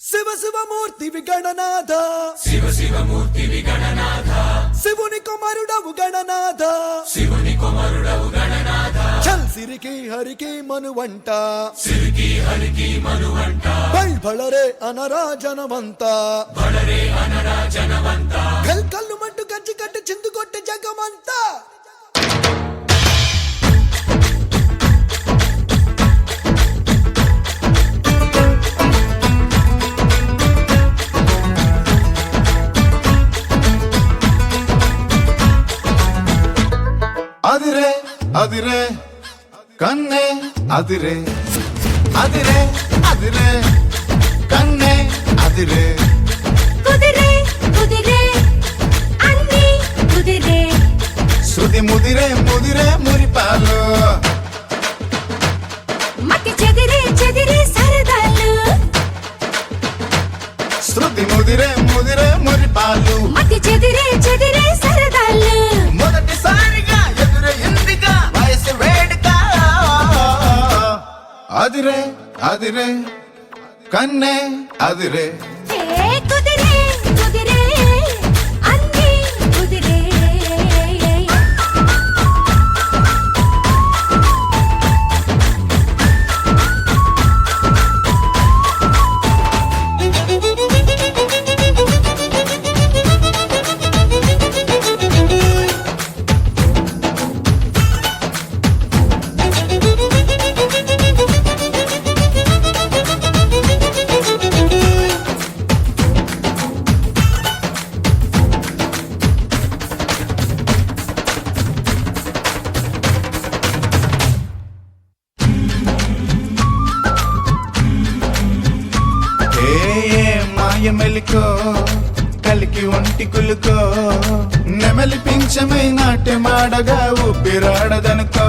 శివ శివమూర్తి విగణనాథ శివ శివమూర్తి విగణనాథ శివుని కుమారుడవు గణనాథ శివుని కుమారుడవు గణనాథ చల్ సిరికి హరికి మనువంట సిరికి హరికి మనువంట బళరే అనరా జనమంత బళరే అనరా జనమంత కల్లు మంటు గజ్జి కట్టి చిందు కొట్టి జగమంతా అదిరే అదిరే కన్నే అదిరే అదిరే అదిరే కన్నే అదిరే కుదిరే కుదిరే అన్ని కుదిరే శృతి ముదిరే ముదిరే మురిపాలు మతి చెదిరే చెదిరే సరదాలు శృతి ముదిరే ముదిరే మురిపాలు మతి చెదిరే చెదిరే సరదాలు మొదటిసారిగా ఎదురే ఇందిగా వయసు వేడుక అదిరే అదిరే కన్నే అదిరే ఏ కుదిరే కుదిరే అన్ని కుదిరే మెలికో కలికి ఒంటి కులుకో నెమలి పింఛమై నాట్యమాడగా ఊపిరాడదనుకో